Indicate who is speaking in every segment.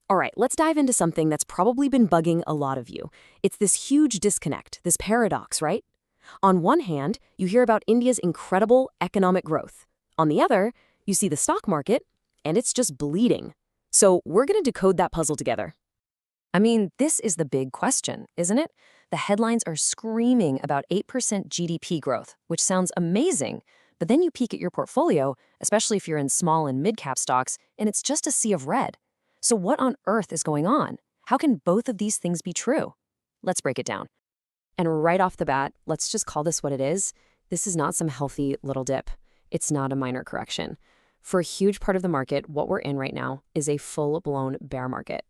Speaker 1: All right, let's dive into something that's probably been bugging a lot of you. It's this huge disconnect, this paradox, right? On one hand, you hear about India's incredible economic growth. On the other, you see the stock market, and it's just bleeding. So we're going to decode that puzzle together.
Speaker 2: I mean, this is the big question, isn't it? The headlines are screaming about 8% GDP growth, which sounds amazing. But then you peek at your portfolio, especially if you're in small and mid-cap stocks, and it's just a sea of red. So what on earth is going on? How can both of these things be true? Let's break it down.
Speaker 1: And right off the bat, let's just call this what it is. This is not some healthy little dip. It's not a minor correction. For a huge part of the market, what we're in right now is a full-blown bear market.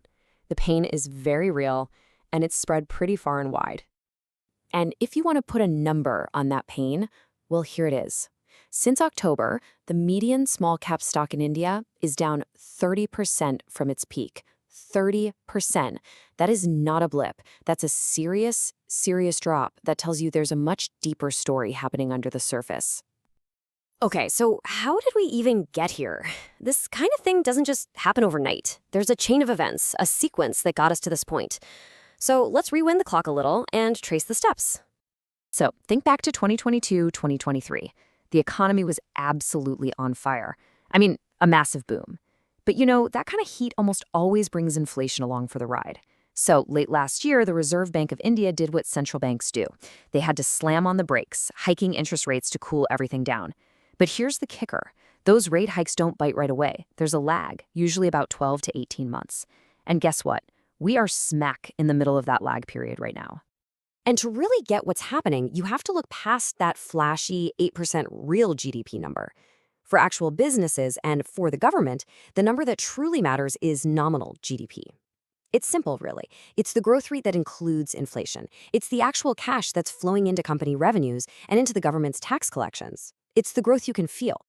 Speaker 1: The pain is very real, and it's spread pretty far and wide. And if you want to put a number on that pain, well, here it is. Since October, the median small cap stock in India is down 30% from its peak. 30%. That is not a blip. That's a serious, serious drop that tells you there's a much deeper story happening under the surface.
Speaker 3: Okay, so how did we even get here? This kind of thing doesn't just happen overnight. There's a chain of events, a sequence that got us to this point. So let's rewind the clock a little and trace the steps.
Speaker 2: So think back to 2022, 2023. The economy was absolutely on fire. I mean, a massive boom. But that kind of heat almost always brings inflation along for the ride. So late last year, the Reserve Bank of India did what central banks do. They had to slam on the brakes, hiking interest rates to cool everything down. But here's the kicker. Those rate hikes don't bite right away. There's a lag, usually about 12 to 18 months. And guess what? We are smack in the middle of that lag period right now.
Speaker 3: And to really get what's happening, you have to look past that flashy 8% real GDP number. For actual businesses and for the government, the number that truly matters is nominal GDP. It's simple, really. It's the growth rate that includes inflation. It's the actual cash that's flowing into company revenues and into the government's tax collections. It's the growth you can feel.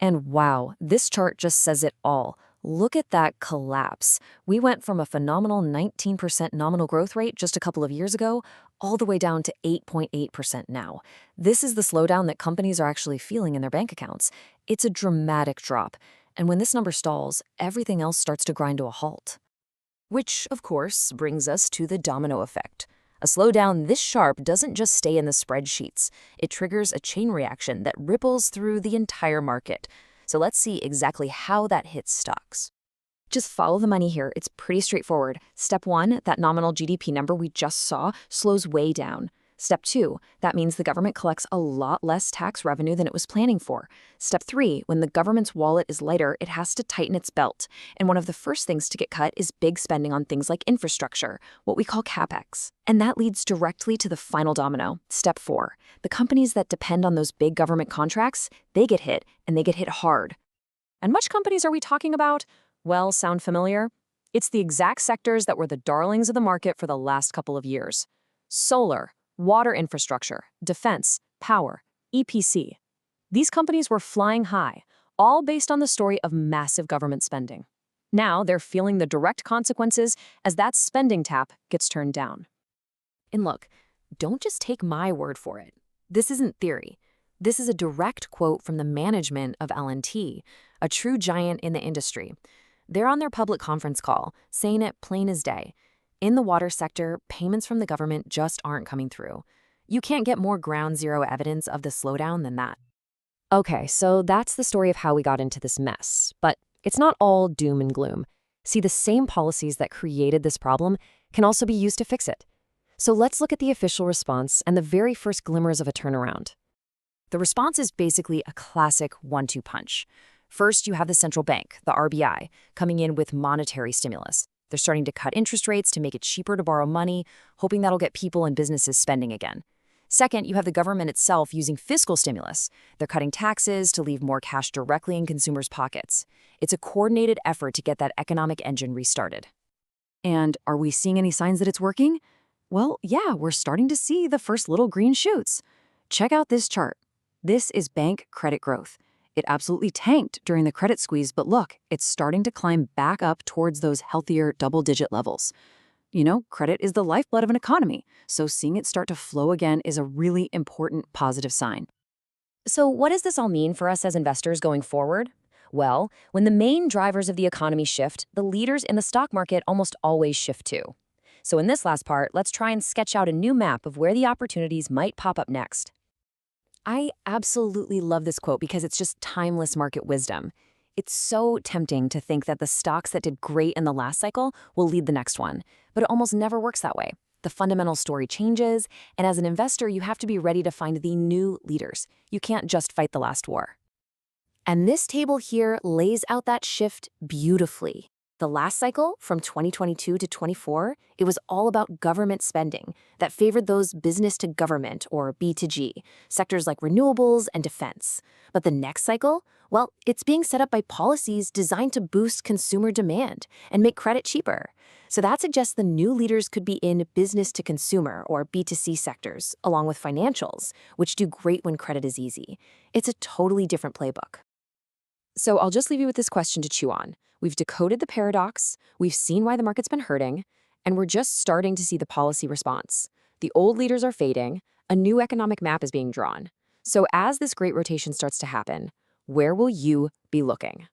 Speaker 2: And wow, this chart just says it all. Look at that collapse. We went from a phenomenal 19% nominal growth rate just a couple of years ago, all the way down to 8.8% now. This is the slowdown that companies are actually feeling in their bank accounts. It's a dramatic drop. And when this number stalls, everything else starts to grind to a halt. Which, of course, brings us to the domino effect. A slowdown this sharp doesn't just stay in the spreadsheets. It triggers a chain reaction that ripples through the entire market. So let's see exactly how that hits stocks. Just follow the money here. It's pretty straightforward. Step 1, that nominal GDP number we just saw slows way down. Step 2, that means the government collects a lot less tax revenue than it was planning for. Step 3, when the government's wallet is lighter, it has to tighten its belt. And one of the first things to get cut is big spending on things like infrastructure, what we call capex. And that leads directly to the final domino, step 4. The companies that depend on those big government contracts, they get hit, and they get hit hard. And which companies are we talking about? Well, sound familiar? It's the exact sectors that were the darlings of the market for the last couple of years. Solar, water infrastructure, defense, power, EPC. These companies were flying high, all based on the story of massive government spending. Now they're feeling the direct consequences as that spending tap gets turned down.
Speaker 1: And look, don't just take my word for it. This isn't theory. This is a direct quote from the management of L&T, a true giant in the industry. They're on their public conference call, saying it plain as day. In the water sector, payments from the government just aren't coming through. You can't get more ground zero evidence of the slowdown than that.
Speaker 3: Okay, so that's the story of how we got into this mess. But it's not all doom and gloom. See, the same policies that created this problem can also be used to fix it. So let's look at the official response and the very first glimmers of a turnaround.
Speaker 2: The response is basically a classic 1-2 punch. First, you have the central bank, the RBI, coming in with monetary stimulus. They're starting to cut interest rates to make it cheaper to borrow money, hoping that'll get people and businesses spending again. Second, you have the government itself using fiscal stimulus. They're cutting taxes to leave more cash directly in consumers' pockets. It's a coordinated effort to get that economic engine restarted. And are we seeing any signs that it's working? Well, yeah, we're starting to see the first little green shoots. Check out this chart. This is bank credit growth. It absolutely tanked during the credit squeeze, but look, it's starting to climb back up towards those healthier double-digit levels. Credit is the lifeblood of an economy, so seeing it start to flow again is a really important positive sign.
Speaker 3: So what does this all mean for us as investors going forward?
Speaker 2: Well, when the main drivers of the economy shift, the leaders in the stock market almost always shift too. So in this last part, let's try and sketch out a new map of where the opportunities might pop up next.
Speaker 1: I absolutely love this quote because it's just timeless market wisdom. It's so tempting to think that the stocks that did great in the last cycle will lead the next one, but it almost never works that way. The fundamental story changes, and as an investor, you have to be ready to find the new leaders. You can't just fight the last war. And this table here lays out that shift beautifully. The last cycle, from 2022 to 24, it was all about government spending that favored those business to government, or B2G, sectors like renewables and defense. But the next cycle, well, it's being set up by policies designed to boost consumer demand and make credit cheaper. So that suggests the new leaders could be in business to consumer, or B2C sectors, along with financials, which do great when credit is easy. It's a totally different playbook. So I'll just leave you with this question to chew on. We've decoded the paradox, we've seen why the market's been hurting, and we're just starting to see the policy response. The old leaders are fading, a new economic map is being drawn. So as this great rotation starts to happen, where will you be looking?